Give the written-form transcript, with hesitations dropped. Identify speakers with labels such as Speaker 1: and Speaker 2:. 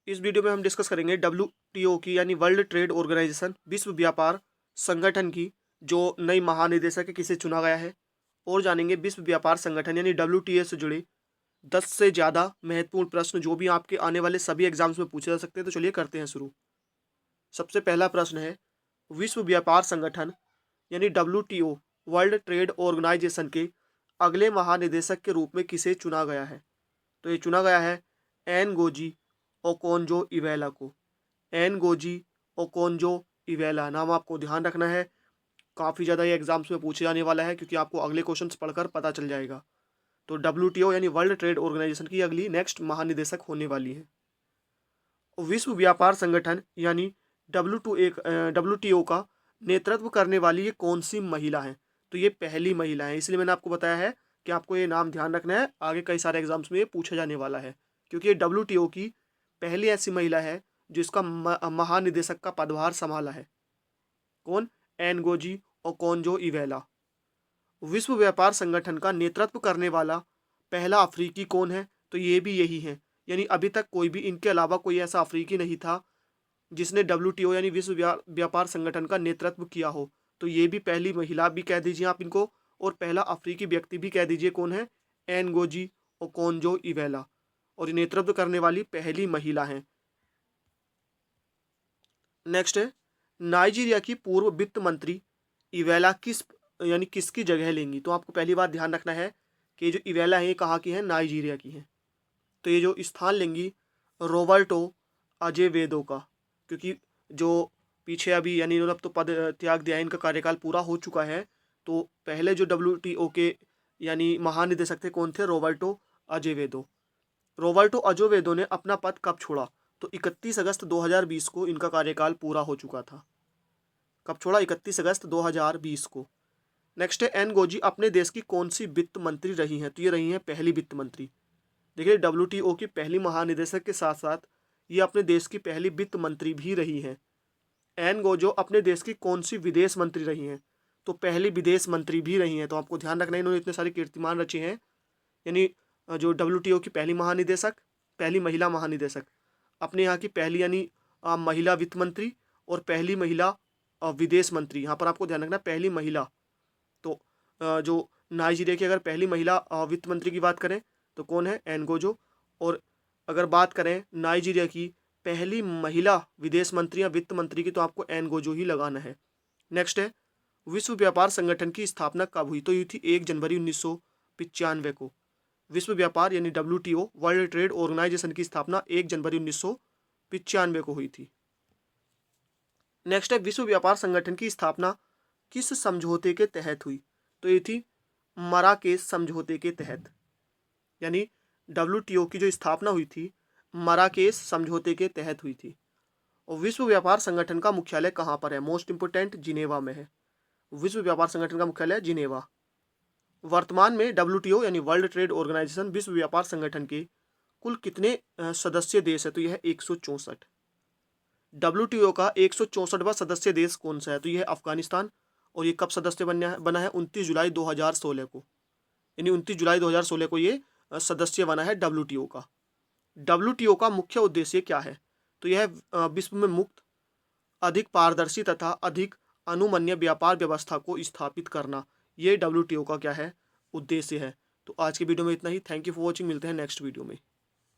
Speaker 1: इस वीडियो में हम डिस्कस करेंगे WTO की यानी वर्ल्ड ट्रेड ऑर्गेनाइजेशन विश्व व्यापार संगठन की जो नई महानिदेशक है किसे चुना गया है, और जानेंगे विश्व व्यापार संगठन यानी WTO से जुड़े 10 से ज़्यादा महत्वपूर्ण प्रश्न जो भी आपके आने वाले सभी एग्जाम्स में पूछे जा सकते हैं। तो चलिए करते हैं शुरू। सबसे पहला प्रश्न है, विश्व व्यापार संगठन यानी WTO वर्ल्ड ट्रेड ऑर्गेनाइजेशन के अगले महानिदेशक के रूप में किसे चुना गया है? तो ये चुना गया है एन गोजी ओकोंजो इवेला को। एन गोजी ओकोंजो इवेला नाम आपको ध्यान रखना है, काफ़ी ज़्यादा ये एग्जाम्स में पूछे जाने वाला है क्योंकि आपको अगले क्वेश्चंस पढ़कर पता चल जाएगा। तो WTO यानी वर्ल्ड ट्रेड ऑर्गेनाइजेशन की अगली नेक्स्ट महानिदेशक होने वाली है। विश्व व्यापार संगठन यानी WTO का नेतृत्व करने वाली ये कौन सी महिला है? तो ये पहली महिला है, इसलिए मैंने आपको बताया है कि आपको ये नाम ध्यान रखना है, आगे कई सारे एग्जाम्स में ये पूछा जाने वाला है क्योंकि ये WTO की पहली ऐसी महिला है जिसका महानिदेशक का पदभार संभाला है। कौन? एनगोजी ओकोंजो इवेला। विश्व व्यापार संगठन का नेतृत्व करने वाला पहला अफ्रीकी कौन है? तो ये भी यही है, यानी अभी तक कोई भी इनके अलावा कोई ऐसा अफ्रीकी नहीं था जिसने WTO यानी विश्व व्यापार संगठन का नेतृत्व किया हो। तो ये भी पहली महिला भी कह दीजिए आप इनको, और पहला अफ्रीकी व्यक्ति भी कह दीजिए। कौन है? एनगोजी ओकोंजो इवेला, और ये नेतृत्व करने वाली पहली महिला है। नेक्स्ट है, नाइजीरिया की पूर्व वित्त मंत्री इवेला किसकी जगह लेंगी? तो आपको पहली बात ध्यान रखना है कि जो इवेला है ये कहाँ की है? नाइजीरिया की है। तो ये जो स्थान लेंगी रॉबर्टो अजेवेदो का, क्योंकि जो पीछे अभी यानी इन्होंने अब तो पद त्याग दिया है, इनका कार्यकाल पूरा हो चुका है। तो पहले जो WTO के यानी महानिदेशक थे कौन थे? Roberto Azevedo. रॉबर्टो अजेवेदो ने अपना पद कब छोड़ा? तो 31 अगस्त 2020 को इनका कार्यकाल पूरा हो चुका था। कब छोड़ा? 31 अगस्त 2020 को। नेक्स्ट है, एन गोजी अपने देश की कौन सी वित्त मंत्री रही हैं? तो ये रही हैं पहली वित्त मंत्री। देखिए, WTO की पहली महानिदेशक के साथ साथ ये अपने देश की पहली वित्त मंत्री भी रही हैं। एन गोजो अपने देश की कौन सी विदेश मंत्री रही हैं? तो पहली विदेश मंत्री भी रही हैं। तो आपको ध्यान रखना है, इन्होंने इतने सारे कीर्तिमान रचे हैं। यानी जो WTO की पहली महानिदेशक, पहली महिला महानिदेशक, अपने यहाँ की पहली यानी महिला वित्त मंत्री, और पहली महिला विदेश मंत्री। यहाँ पर आपको ध्यान रखना, पहली महिला। तो जो नाइजीरिया की अगर पहली महिला वित्त मंत्री की बात करें तो कौन है? एनगोजो। और अगर बात करें नाइजीरिया की पहली महिला विदेश मंत्री या वित्त मंत्री की, तो आपको एनगोजो ही लगाना है। नेक्स्ट है, विश्व व्यापार संगठन की स्थापना कब हुई? तो ये थी 1 जनवरी 1995 को। विश्व व्यापार यानी WTO वर्ल्ड ट्रेड ऑर्गेनाइजेशन की स्थापना 1 जनवरी 1995 को हुई थी। नेक्स्ट है, विश्व व्यापार संगठन की स्थापना किस समझौते के तहत हुई? तो ये थी मराकेश समझौते के तहत। यानी WTO की जो स्थापना हुई थी मराकेश समझौते के तहत हुई थी। और विश्व व्यापार संगठन का मुख्यालय कहाँ पर है? मोस्ट इंपोर्टेंट, जिनेवा में है। विश्व व्यापार संगठन का मुख्यालय जिनेवा। वर्तमान में WTO यानी वर्ल्ड ट्रेड ऑर्गेनाइजेशन विश्व व्यापार संगठन के कुल कितने सदस्य देश है? तो यह है 164। WTO का 164वां सदस्य देश कौन सा है? तो यह है अफगानिस्तान। और ये कब सदस्य बना है? 29 जुलाई 2016 को। यानी 29 जुलाई 2016 को ये सदस्य बना है WTO का। WTO का मुख्य उद्देश्य क्या है? तो यह विश्व में मुक्त, अधिक पारदर्शी तथा अधिक अनुमन्य व्यापार व्यवस्था को स्थापित करना, ये WTO का क्या है? उद्देश्य है। तो आज की वीडियो में इतना ही। Thank you for watching. मिलते हैं नेक्स्ट वीडियो में।